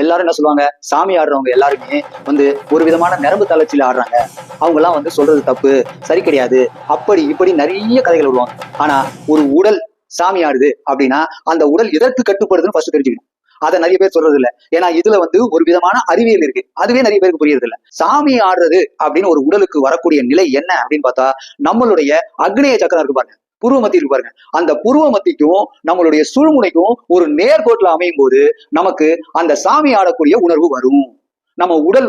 எல்லாரும் என்ன சொல்லுவாங்க, சாமி ஆடுறவங்க எல்லாருமே ஒரு விதமான நரம்பு தளர்ச்சியில ஆடுறாங்க, அவங்க எல்லாம் சொல்றது தப்பு, சரி கிடையாது, அப்படி இப்படி நிறைய கதைகள் விடுவாங்க. ஆனா ஒரு உடல் சாமி ஆடுது அப்படின்னா அந்த உடல் எதற்கு கட்டுப்படுதுன்னு ஃபர்ஸ்ட் தெரிஞ்சுக்கணும். அதை நிறைய பேர் சொல்றது இல்ல. ஏன்னா இதுல ஒரு விதமான அறிவியல் இருக்கு, அதுவே நிறைய பேருக்கு புரியறது இல்ல. சாமி ஆடுறது அப்படின்னு ஒரு உடலுக்கு வரக்கூடிய நிலை என்ன அப்படின்னு பார்த்தா, நம்மளுடைய அக்னேய சக்கரம் இருக்கு பாருங்க, புருவ மத்தி இருக்கு பாருங்க, அந்த புருவ மத்திக்கும் நம்மளுடைய சுழுமுனைக்கும் ஒரு நேர்கோட்டில் அமையும் போது நமக்கு அந்த சாமி ஆடக்கூடிய உணர்வு வரும். நம்ம உடல்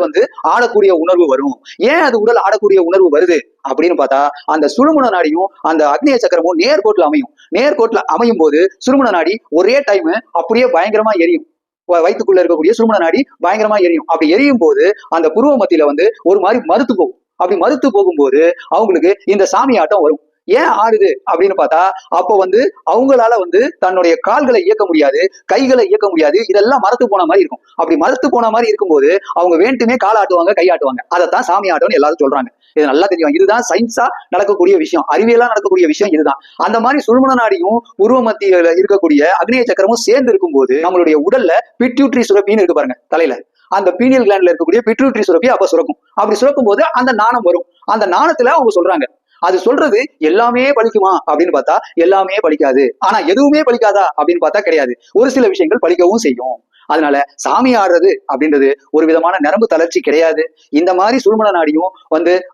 ஆடக்கூடிய உணர்வு வரும். ஏன் அது உடல் ஆடக்கூடிய உணர்வு வருது அப்படின்னு பார்த்தா, அந்த சுழுமுன நாடியும் அந்த அக்னிய சக்கரமும் நேர்கோட்டில் அமையும். நேர்கோட்டில் அமையும் போது சுழுமுன நாடி ஒரே டைம் அப்படியே பயங்கரமா எரியும். வயிற்றுக்குள்ள இருக்கக்கூடிய சுழுமுன நாடி பயங்கரமா எரியும். அப்படி எரியும் போது அந்த புருவ மத்தியில ஒரு மாதிரி மறுத்து போகும். அப்படி மறுத்து போகும்போது அவங்களுக்கு இந்த சாமி ஆட்டம் வரும். ஏன் ஆடுது அப்படின்னு பார்த்தா, அப்போ அவங்களால தன்னுடைய கால்களை இயக்க முடியாது, கைகளை இயக்க முடியாது, இதெல்லாம் மரத்து போன மாதிரி இருக்கும். அப்படி மரத்து போன மாதிரி இருக்கும்போது அவங்க வேண்டுமே கால் ஆட்டுவாங்க, கை ஆட்டுவாங்க. அதைத்தான் சாமி ஆட்டம்னு எல்லாரும் சொல்றாங்க. இது நல்லா தெரியும். இதுதான் சயின்ஸா நடக்கக்கூடிய விஷயம், அறிவியலா நடக்கக்கூடிய விஷயம் இதுதான். அந்த மாதிரி சுழுமுன நாடியும் உருவ மத்தியில இருக்கக்கூடிய அக்னிய சக்கரமும் சேர்ந்து இருக்கும்போது நம்மளுடைய உடல்ல பிட்யூட்டரி சுரப்பின்னு இருக்கு பாருங்க தலையில, அந்த பீனியல் கிளாண்ட்ல இருக்கக்கூடிய பிட்யூட்டரி சுரப்பி அப்ப சுரக்கும். அப்படி சுரக்கும் போது அந்த நாணம் வரும். அந்த நாணத்துல அவங்க சொல்றாங்க, அது சொல்றது எல்லாமே பலிக்குமா அப்படின்னு பார்த்தா எல்லாமே பலிக்காது. ஆனா எதுவுமே பலிக்காதா அப்படின்னு பார்த்தா கிடையாது. ஒரு சில விஷயங்கள் பலிக்கவும் செய்யும். அதனால சாமி ஆடுறது அப்படின்றது ஒரு விதமான நரம்பு தளர்ச்சி கிடையாது. இந்த மாதிரி சுழுமுன நாடியும்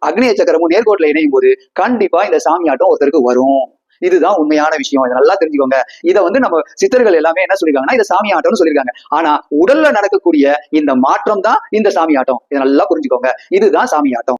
அக்னிய சக்கரமும் நேர்கோட்டில் இணையும் போது கண்டிப்பா இந்த சாமி ஆட்டம் ஒருத்தருக்கு வரும். இதுதான் உண்மையான விஷயம். இதை நல்லா தெரிஞ்சுக்கோங்க. இதை நம்ம சித்தர்கள் எல்லாமே என்ன சொல்லிருக்காங்கன்னா, இதை சாமி ஆட்டம்னு சொல்லியிருக்காங்க. ஆனா உடல்ல நடக்கக்கூடிய இந்த மாற்றம் தான் இந்த சாமி ஆட்டம். இதை நல்லா புரிஞ்சுக்கோங்க. இதுதான் சாமி ஆட்டம்.